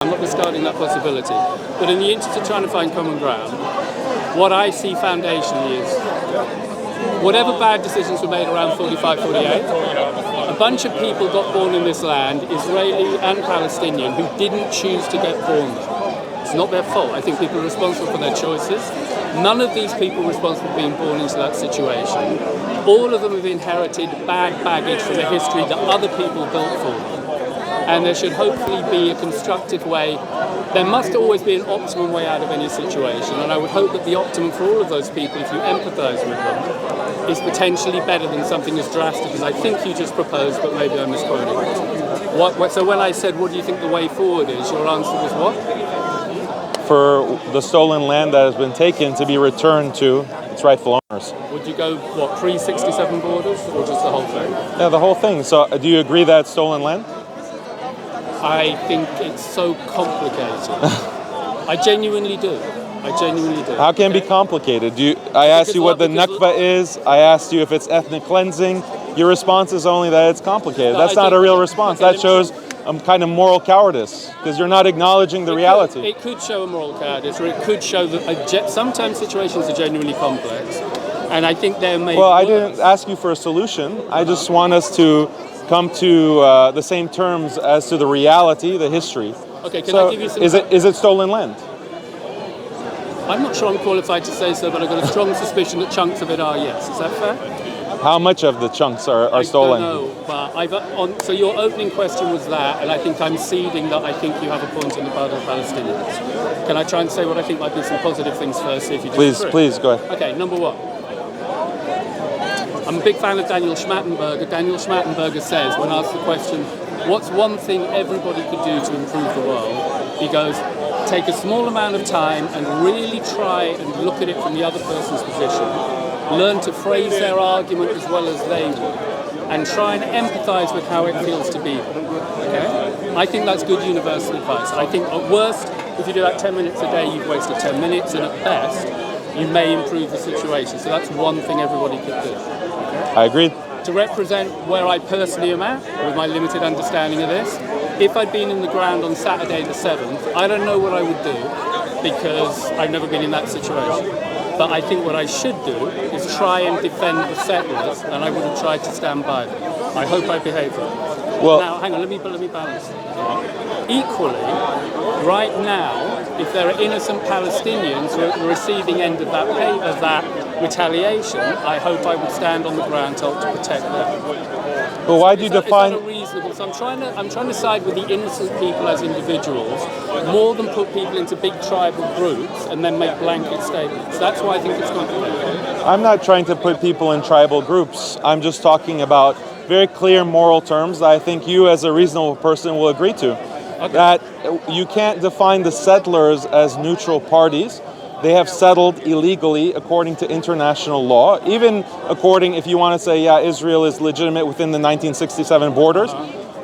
I'm not discarding that possibility. But in the interest of trying to find common ground, what I see foundationally is whatever bad decisions were made around 45, 48, a bunch of people got born in this land, Israeli and Palestinian, who didn't choose to get born there. It's not their fault. I think people are responsible for their choices. None of these people are responsible for being born into that situation. All of them have inherited bad baggage from the history that other people built for them. And there should hopefully be a constructive way. There must always be an optimum way out of any situation, and I would hope that the optimum for all of those people, if you empathise with them, is potentially better than something as drastic as I think you just proposed, but maybe I'm misquoting it. So when I said, what do you think the way forward is, your answer was what? For the stolen land that has been taken to be returned to its rightful owners. Would you go, what, pre-67 borders, or just the whole thing? Yeah, the whole thing. So do you agree that it's stolen land? I think it's so complicated. I genuinely do. How can it be complicated? I asked you what the Nakba is. I asked you if it's ethnic cleansing. Your response is only that it's complicated. That's not a real response. That shows kind of moral cowardice, because you're not acknowledging the reality. It could show a moral cowardice, or it could show that sometimes situations are genuinely complex. And I think there may be I didn't ask you for a solution. I just want us to come to the same terms as to the reality, the history. Okay, can I give you some... Is it stolen land? I'm not sure I'm qualified to say so, but I've got a strong suspicion that chunks of it are, yes. Is that fair? How much of the chunks are stolen? I don't know, but so your opening question was that, and I think I'm ceding that I think you have a point on the part of the Palestinians. Can I try and say what I think might be some positive things first, see if you disagree? Please, go ahead. Okay, number one. I'm a big fan of Daniel Schmattenberger. Daniel Schmattenberger says, when asked the question, what's one thing everybody could do to improve the world? He goes, take a small amount of time and really try and look at it from the other person's position. Learn to phrase their argument as well as they would. And try and empathise with how it feels to be there. Okay? I think that's good universal advice. I think at worst, if you do that 10 minutes a day, you've wasted 10 minutes, and at best, you may improve the situation. So that's one thing everybody could do. I agree. To represent where I personally am at, with my limited understanding of this, if I'd been in the ground on Saturday the 7th, I don't know what I would do, because I've never been in that situation. But I think what I should do is try and defend the settlers, and I would have tried to stand by them. I hope I behaved right. Well, now, hang on, let me balance it. Equally, right now, if there are innocent Palestinians who are at the receiving end of that retaliation, I hope I would stand on the ground to protect them. But why do you define... Is that reasonable? So I'm trying to side with the innocent people as individuals, more than put people into big tribal groups and then make blanket statements. That's why I think it's complicated. I'm not trying to put people in tribal groups. I'm just talking about very clear moral terms that I think you as a reasonable person will agree to. Okay. That you can't define the settlers as neutral parties. They have settled illegally according to international law, even according, if you want to say, yeah, Israel is legitimate within the 1967 borders.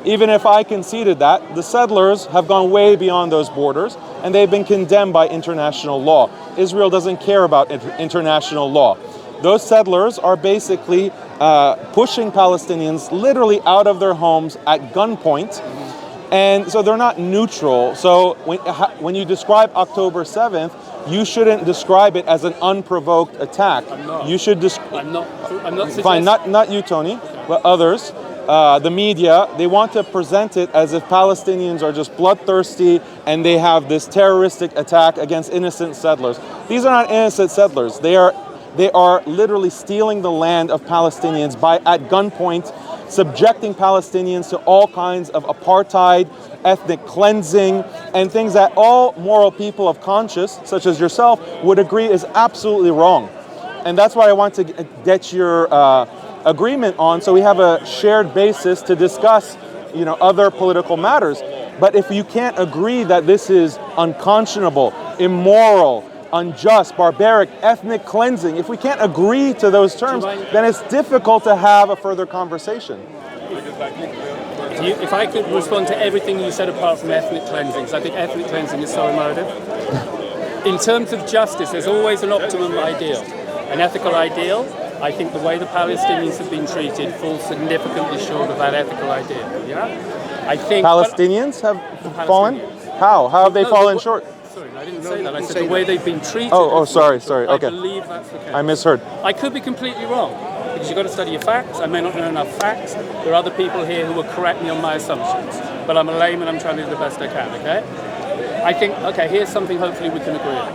Even if I conceded that, the settlers have gone way beyond those borders, and they've been condemned by international law. Israel doesn't care about international law. Those settlers are basically pushing Palestinians literally out of their homes at gunpoint. And so they're not neutral. So when you describe October 7th, you shouldn't describe it as an unprovoked attack. I'm not. You should I'm not suggesting... Fine, not you, Tony, but others. The media, they want to present it as if Palestinians are just bloodthirsty and they have this terroristic attack against innocent settlers. These are not innocent settlers. They are literally stealing the land of Palestinians at gunpoint, subjecting Palestinians to all kinds of apartheid, ethnic cleansing, and things that all moral people of conscience, such as yourself, would agree is absolutely wrong. And that's why I want to get your agreement on, so we have a shared basis to discuss, other political matters. But if you can't agree that this is unconscionable, immoral, unjust, barbaric, ethnic cleansing, if we can't agree to those terms, then it's difficult to have a further conversation. If I could respond to everything you said apart from ethnic cleansing, because I think ethnic cleansing is so emotive. In terms of justice, there's always an optimum ideal. An ethical ideal, I think the way the Palestinians have been treated falls significantly short of that ethical ideal. Yeah? I think Palestinians have fallen? How? How have they No, fallen short? Sorry, I didn't say that. I said the way they've been treated. Oh, is sorry. I Okay. believe that's the case. I misheard. I could be completely wrong, because you've got to study your facts. I may not know enough facts. There are other people here who will correct me on my assumptions. But I'm a layman, I'm trying to do the best I can, okay? I think, okay, here's something hopefully we can agree on.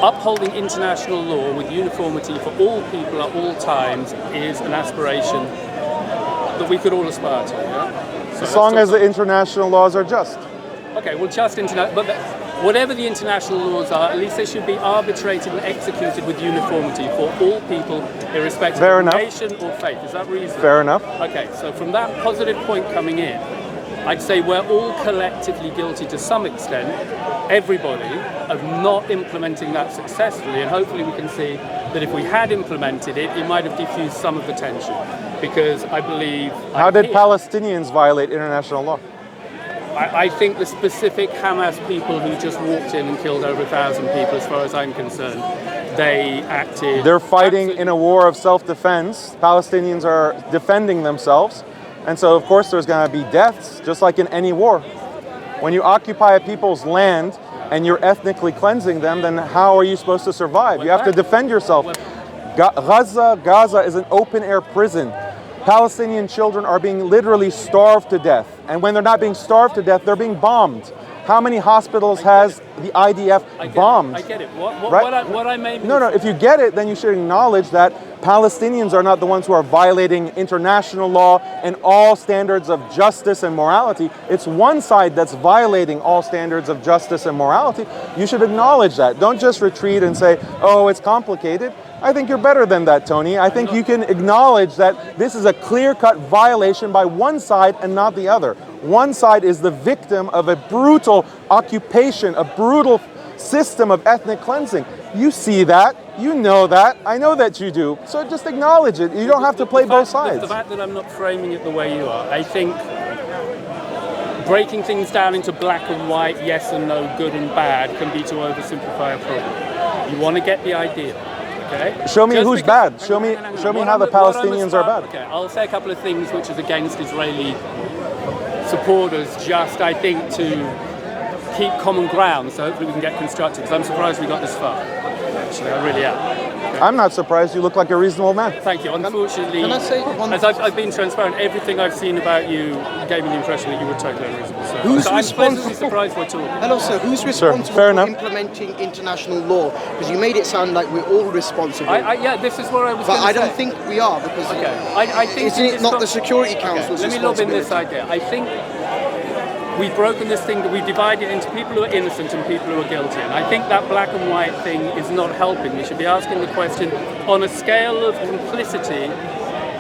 Upholding international law with uniformity for all people at all times is an aspiration that we could all aspire to, yeah? So As long as the international laws are just. Okay, well, just but whatever the international laws are, at least they should be arbitrated and executed with uniformity for all people, irrespective Fair of enough. nation or faith. Is that reasonable? Fair enough. Okay, so from that positive point coming in, I'd say we're all collectively guilty to some extent, everybody, of not implementing that successfully, and hopefully we can see that if we had implemented it, it might have diffused some of the tension, because I believe... How did Palestinians violate international law? I think the specific Hamas people who just walked in and killed over 1,000 people, as far as I'm concerned, they acted... They're fighting in a war of self-defense. Palestinians are defending themselves. And so, of course, there's going to be deaths, just like in any war. When you occupy a people's land and you're ethnically cleansing them, then how are you supposed to survive? You have to defend yourself. Gaza is an open-air prison. Palestinian children are being literally starved to death. And when they're not being starved to death, they're being bombed. How many hospitals has the IDF bombed? I get it. What I may... No, if you get it, then you should acknowledge that Palestinians are not the ones who are violating international law and all standards of justice and morality. It's one side that's violating all standards of justice and morality. You should acknowledge that. Don't just retreat and say, oh, it's complicated. I think you're better than that, Tony. I think you can acknowledge that this is a clear-cut violation by one side and not the other. One side is the victim of a brutal occupation, a brutal system of ethnic cleansing. You see that, you know that, I know that you do. So just acknowledge it. You don't have to play both sides. The fact that I'm not framing it the way you are, I think breaking things down into black and white, yes and no, good and bad, can be to oversimplify a problem. You want to get the idea. Okay. Show me who's bad. Show me how the Palestinians are bad. Okay, I'll say a couple of things which is against Israeli supporters, just I think to keep common ground, so hopefully we can get constructive, because I'm surprised we got this far. Actually, I really am. Okay. I'm not surprised. You look like a reasonable man. Thank you. Unfortunately, can I say one as I've been transparent, everything I've seen about you gave me the impression that you were totally unreasonable. So, Who's I'm responsible? pleasantly surprised we're talking. And also, who's responsible fair for enough. implementing international law? Because you made it sound like we're all responsible. Yeah, this is what I was but going to I say. don't think we are, because I think isn't it not the Security Council's Let me lob in responsibility? this idea. I think we've broken this thing that we divided into people who are innocent and people who are guilty. And I think that black and white thing is not helping. We should be asking the question, on a scale of complicity,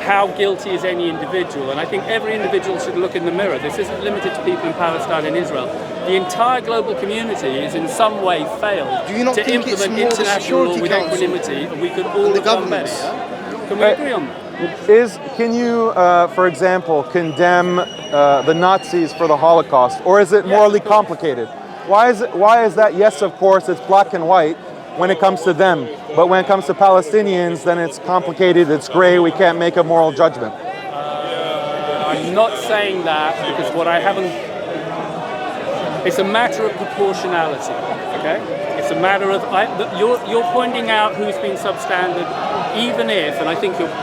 how guilty is any individual? And I think every individual should look in the mirror. This isn't limited to people in Palestine and Israel. The entire global community is in some way failed Do you not to think it's implement more the international law Security with Council equanimity, and we could all the have done better. governments? Yeah? Can we agree on that? Can you, for example, condemn the Nazis for the Holocaust, or is it morally complicated? Why is that? Yes, of course, it's black and white when it comes to them, but when it comes to Palestinians, then it's complicated, it's gray, we can't make a moral judgment. I'm not saying that, because what I haven't... It's a matter of proportionality, okay? It's a matter of... You're pointing out who's been substandard, even if, and I think you're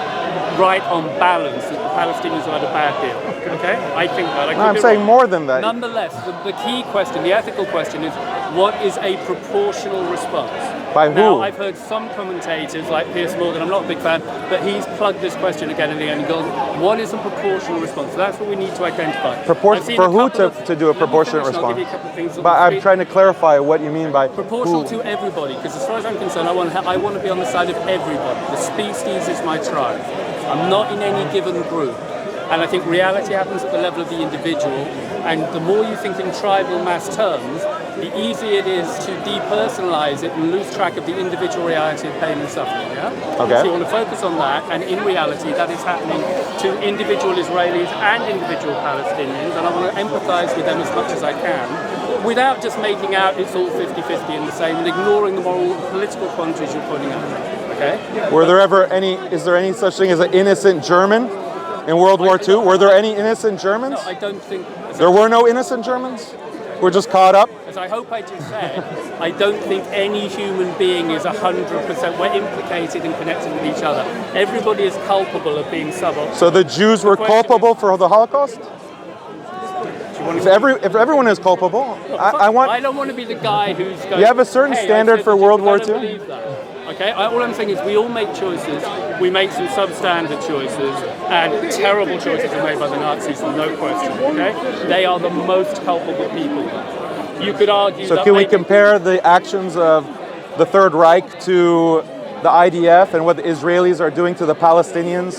right on balance, that the Palestinians have had a bad deal, okay? I think that. I'm saying more than that. Nonetheless, the key question, the ethical question is, what is a proportional response? By who? Now, I've heard some commentators, like Piers Morgan, I'm not a big fan, but he's plugged this question again and again and gone, what is a proportional response? So that's what we need to identify. For who to do a proportionate response? But I'm trying to clarify what you mean by proportional who. to everybody, because as far as I'm concerned, I want to be on the side of everybody. The species is my tribe. I'm not in any given group. And I think reality happens at the level of the individual, and the more you think in tribal mass terms, the easier it is to depersonalize it and lose track of the individual reality of pain and suffering, yeah? Okay. So you want to focus on that, and in reality that is happening to individual Israelis and individual Palestinians, and I want to empathize with them as much as I can, without just making out it's all 50-50 and the same, and ignoring the moral political quandaries you're putting out, okay? Is there any such thing as an innocent German in World War II? Were there any innocent Germans? No, I don't think... There were no innocent Germans? We're just caught up. As I hope I just said, I don't think any human being is 100%. We're implicated and connected with each other. Everybody is culpable of being suboptimal. So the Jews were culpable for the Holocaust? If everyone is culpable, I don't want to be the guy who's going... You have a certain standard for World War II? I don't believe that. Okay, all I'm saying is we all make choices. We make some substandard choices, and terrible choices are made by the Nazis, no question. Okay, they are the most culpable people. You could argue. So that can we compare the actions of the Third Reich to the IDF and what the Israelis are doing to the Palestinians,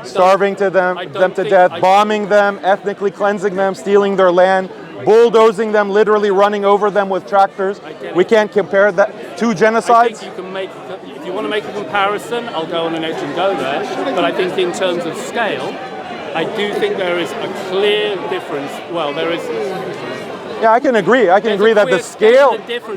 starving them to death, bombing them, ethnically cleansing them, stealing their land, bulldozing them, literally running over them with tractors? We can't compare that to genocides? I think you can make, if you want to make a comparison, I'll go on an edge and go there. But I think in terms of scale, I do think there is a clear difference. Well, there is. Yeah, I can agree. I can agree that the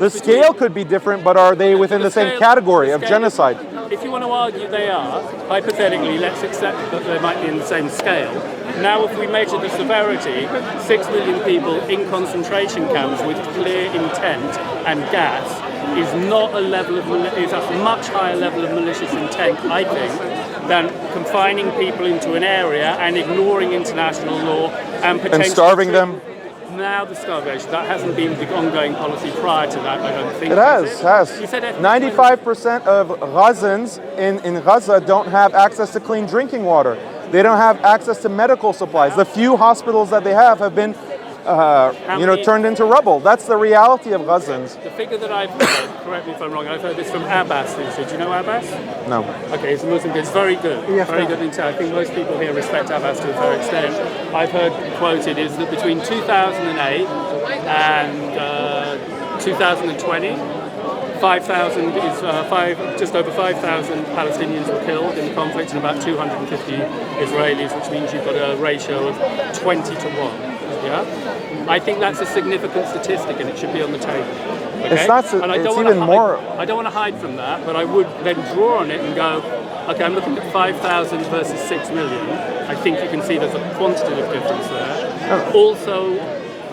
scale could be different, but are they within the same category of genocide? If you want to argue they are, hypothetically, let's accept that they might be in the same scale. Now, if we measure the severity, 6 million people in concentration camps with clear intent and gas is not a level of is a much higher level of malicious intent, I think, than confining people into an area and ignoring international law and potentially starving them. Now the starvation, that hasn't been the ongoing policy prior to that, I don't think. It has. You said 95% of Gazans in Gaza don't have access to clean drinking water. They don't have access to medical supplies. The few hospitals that they have been turned into rubble. That's the reality of Gazans. The figure that I've heard, correct me if I'm wrong, I've heard this from Abbas. Do you know Abbas? No. Okay, he's a Muslim. It's very good. Very good intel. I think most people here respect Abbas to a fair extent. I've heard quoted is that between 2008 and 2020, 5,000 is just over 5,000 Palestinians were killed in the conflict and about 250 Israelis, which means you've got a ratio of 20 to 1. Yeah, I think that's a significant statistic, and it should be on the table. Okay? It's not. It's even more. I don't want to hide from that, but I would then draw on it and go, okay, I'm looking at 5,000 versus 6 million. I think you can see there's a quantitative difference there. Also,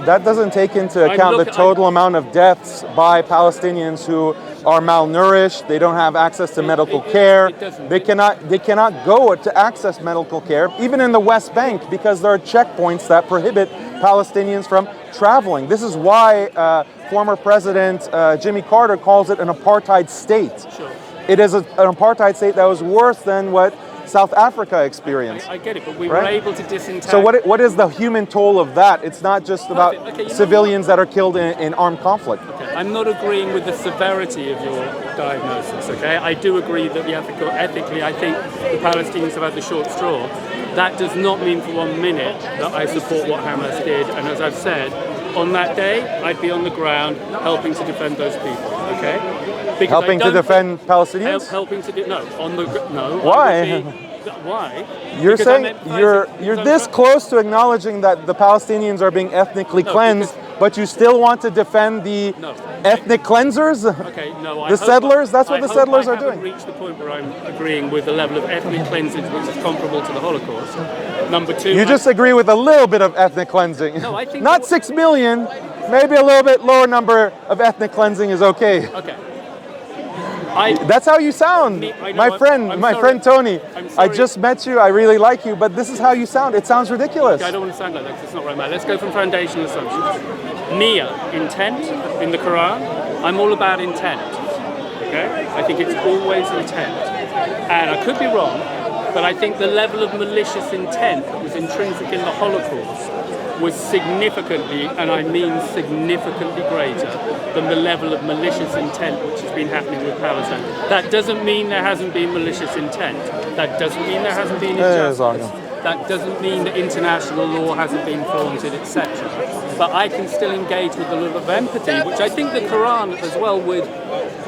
that doesn't take into account the total amount of deaths by Palestinians who are malnourished. They don't have access to medical care. They cannot go to access medical care, even in the West Bank, because there are checkpoints that prohibit Palestinians from traveling. This is why former President Jimmy Carter calls it an apartheid state. Sure. It is an apartheid state that was worse than what South Africa experienced. I get it, but we were able to disentangle. So what is the human toll of that? It's not just about civilians that are killed in armed conflict. Okay. I'm not agreeing with the severity of your diagnosis, okay? I do agree that ethically, I think the Palestinians have had the short straw. That does not mean for 1 minute that I support what Hamas did, and as I've said, on that day, I'd be on the ground helping to defend those people, okay? Because helping to defend Palestinians? Helping to no. Why? Why? You're saying you're this close to acknowledging that the Palestinians are being ethnically cleansed, but you still want to defend the ethnic cleansers? Okay, no. The settlers? That's what the settlers are doing. I haven't reached the point where I'm agreeing with the level of ethnic cleansing which is comparable to the Holocaust. Number two, you just agree with a little bit of ethnic cleansing. No, I think not 6 million. Maybe a little bit lower number of ethnic cleansing is okay. Okay. That's how you sound, my friend Tony. I just met you. I really like you, but this is how you sound. It sounds ridiculous. I don't want to sound like that because it's not right, man. Let's go from foundational assumptions. Nia, intent in the Quran. I'm all about intent. Okay, I think it's always intent, and I could be wrong, but I think the level of malicious intent that was intrinsic in the Holocaust was significantly, and I mean significantly greater than the level of malicious intent which has been happening with Palestine. That doesn't mean there hasn't been malicious intent. That doesn't mean there hasn't been injustice. That doesn't mean that international law hasn't been flaunted, etc. But I can still engage with a level of empathy, which I think the Quran as well would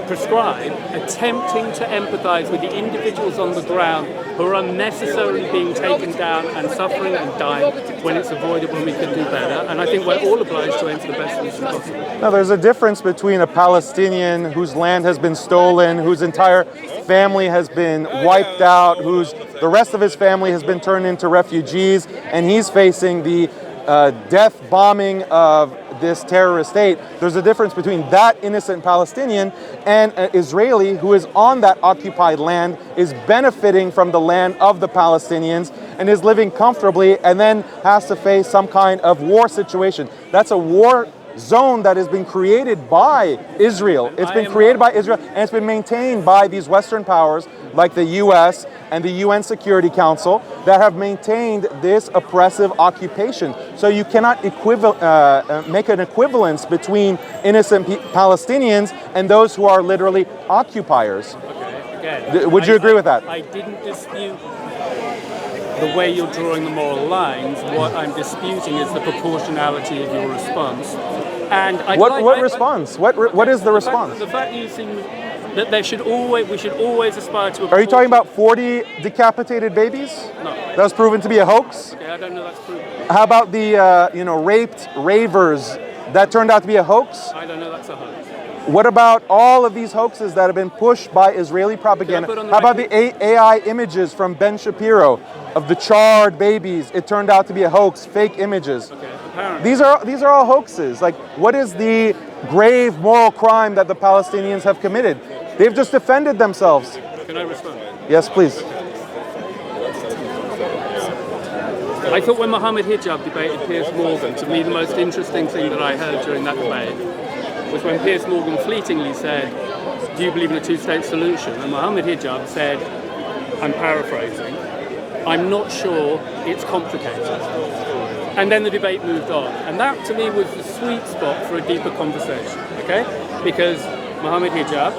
prescribe, attempting to empathize with the individuals on the ground who are unnecessarily being taken down and suffering and dying when it's avoidable and we can do better. And I think we're all obliged to enter the best solution possible. Now, there's a difference between a Palestinian whose land has been stolen, whose entire family has been wiped out, the rest of his family has been turned into refugees, and he's facing the death bombing of this terrorist state. There's a difference between that innocent Palestinian and an Israeli who is on that occupied land, is benefiting from the land of the Palestinians, and is living comfortably, and then has to face some kind of war situation. That's a war zone that has been created by Israel. It's been created by Israel, and it's been maintained by these Western powers like the US and the UN Security Council that have maintained this oppressive occupation. So you cannot make an equivalence between innocent Palestinians and those who are literally occupiers. Okay, again, would you agree with that? I didn't dispute the way you're drawing the moral lines. What I'm disputing is the proportionality of your response. And what response? What is the response? The fact that you seem that we should always aspire to. Are you talking about 40 decapitated babies? No. That was proven to be a hoax? Okay, I don't know that's proven. How about the raped ravers that turned out to be a hoax? I don't know that's a hoax. What about all of these hoaxes that have been pushed by Israeli propaganda? How about the AI images from Ben Shapiro of the charred babies? It turned out to be a hoax, fake images. Okay, apparently. These are all hoaxes. Like, what is the grave moral crime that the Palestinians have committed? They've just defended themselves. Can I respond? Yes, please. I thought when Mohammed Hijab debated Piers Morgan, to me the most interesting thing that I heard during that debate was when Piers Morgan fleetingly said, "Do you believe in a two-state solution?" And Mohammed Hijab said, I'm paraphrasing, "I'm not sure, it's complicated." And then the debate moved on. And that to me was the sweet spot for a deeper conversation, okay? Because Mohammed Hijab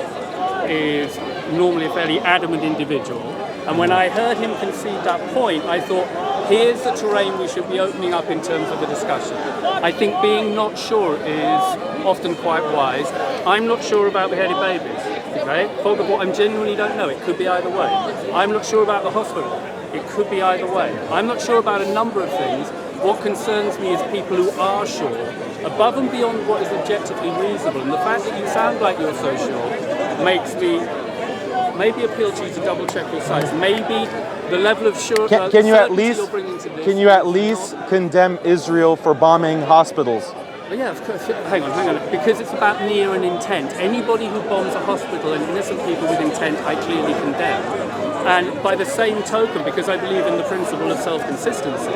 is normally a fairly adamant individual. And when I heard him concede that point, I thought, here's the terrain we should be opening up in terms of the discussion. I think being not sure is often quite wise. I'm not sure about beheaded babies, okay? I genuinely don't know. It could be either way. I'm not sure about the hospital. It could be either way. I'm not sure about a number of things. What concerns me is people who are sure, above and beyond what is objectively reasonable. And the fact that you sound like you're so sure makes me maybe appeal to you to double check your sites. Maybe the level of can you at least condemn Israel for bombing hospitals? Oh yeah, of course. Hang on. Because it's about near and intent. Anybody who bombs a hospital and innocent people with intent, I clearly condemn. And by the same token, because I believe in the principle of self-consistency,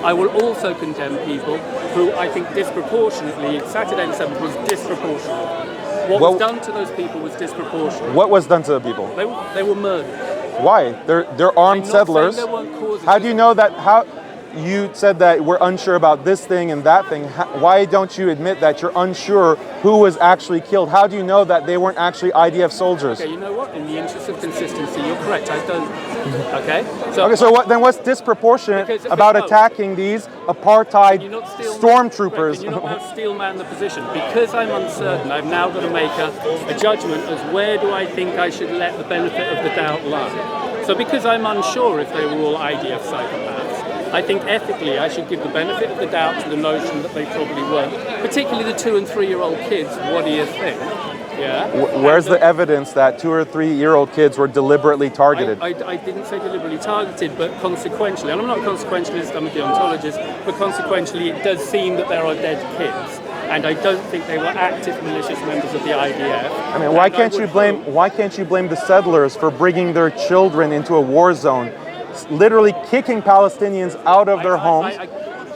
I will also condemn people who I think disproportionately, Saturday the 7th was disproportionate. What was done to those people was disproportionate. What was done to the people? They were murdered. Why? They're armed settlers. How do you know that? How you said that we're unsure about this thing and that thing. Why don't you admit that you're unsure who was actually killed? How do you know that they weren't actually IDF soldiers? Okay, you know what? In the interest of consistency, you're correct. I don't. Okay. So what's disproportionate about attacking these apartheid stormtroopers? You're not allowed to steel man the position. Because I'm uncertain, I've now got to make a judgment as where do I think I should let the benefit of the doubt lie. So because I'm unsure if they were all IDF psychopaths, I think ethically I should give the benefit of the doubt to the notion that they probably weren't. Particularly the 2- and 3-year-old kids. What do you think? Yeah. Where's the evidence that 2- or 3-year-old kids were deliberately targeted? I didn't say deliberately targeted, but consequentially, and I'm not a consequentialist, I'm a deontologist, but consequentially it does seem that there are dead kids. And I don't think they were active malicious members of the IDF. I mean, why can't you blame the settlers for bringing their children into a war zone, literally kicking Palestinians out of their homes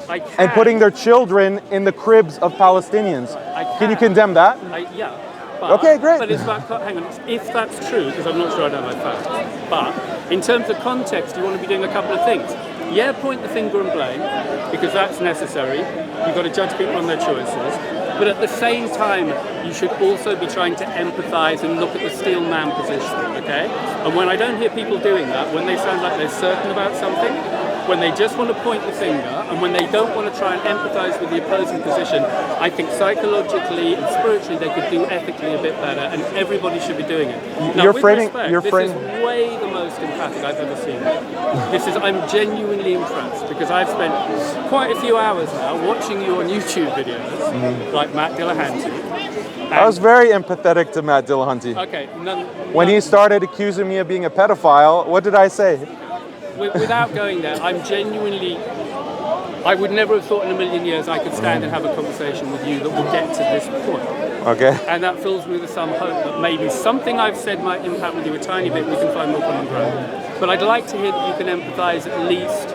and putting their children in the cribs of Palestinians? Can you condemn that? Yeah. Okay, great. But it's about, hang on, if that's true, because I'm not sure I know my facts, but in terms of context, you want to be doing a couple of things. Yeah, point the finger and blame, because that's necessary. You've got to judge people on their choices. But at the same time, you should also be trying to empathise and look at the steel man position, okay? And when I don't hear people doing that, when they sound like they're certain about something, when they just want to point the finger, and when they don't want to try and empathise with the opposing position, I think psychologically and spiritually they could do ethically a bit better, and everybody should be doing it. Now, this is way the most empathic I've ever seen. I'm genuinely impressed, because I've spent quite a few hours now watching you on YouTube videos, like Matt Dillahunty. I was very empathetic to Matt Dillahunty. Okay. When he started accusing me of being a pedophile, what did I say? Without going there, I'm genuinely I would never have thought in a million years I could stand and have a conversation with you that will get to this point. Okay. And that fills me with some hope that maybe something I've said might impact with you a tiny bit, we can find more common ground. But I'd like to hear that you can empathise at least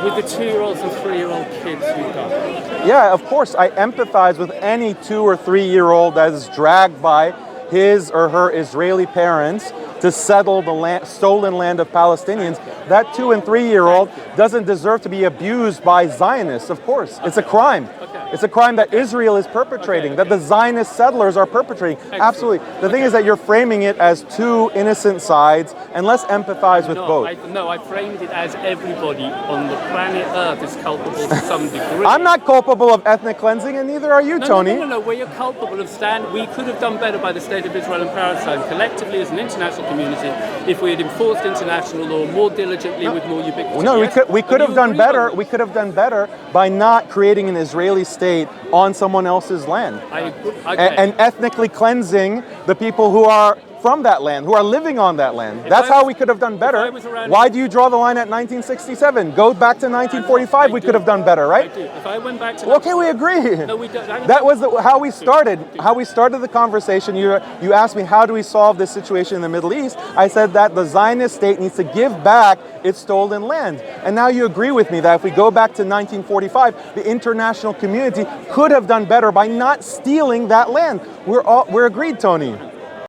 with the 2-year-olds and 3-year-old kids you've got. Yeah, of course. I empathize with any 2 or 3-year-old that is dragged by his or her Israeli parents to settle the stolen land of Palestinians. That 2 and 3-year-old doesn't deserve to be abused by Zionists, of course. It's a crime. It's a crime that Israel is perpetrating, that the Zionist settlers are perpetrating. Absolutely. The thing is that you're framing it as 2 innocent sides, and let's empathize with both. I framed it as everybody on the planet Earth is culpable to some degree. I'm not culpable of ethnic cleansing, and neither are you, Tony. No, we're culpable of we could have done better by the State of Israel and Palestine collectively as an international community if we had enforced international law more diligently with more ubiquity. No, we could have done better. We could have done better by not creating an Israeli state on someone else's land. I agree. Okay. And ethnically cleansing the people who are from that land, who are living on that land. That's how we could have done better. Why do you draw the line at 1967? Go back to 1945. We could have done better, right? I do. If I went back to okay, we agree. No, we don't. That was how we started. How we started the conversation. You asked me, how do we solve this situation in the Middle East? I said that the Zionist state needs to give back its stolen land. And now you agree with me that if we go back to 1945, the international community could have done better by not stealing that land. We're agreed, Tony.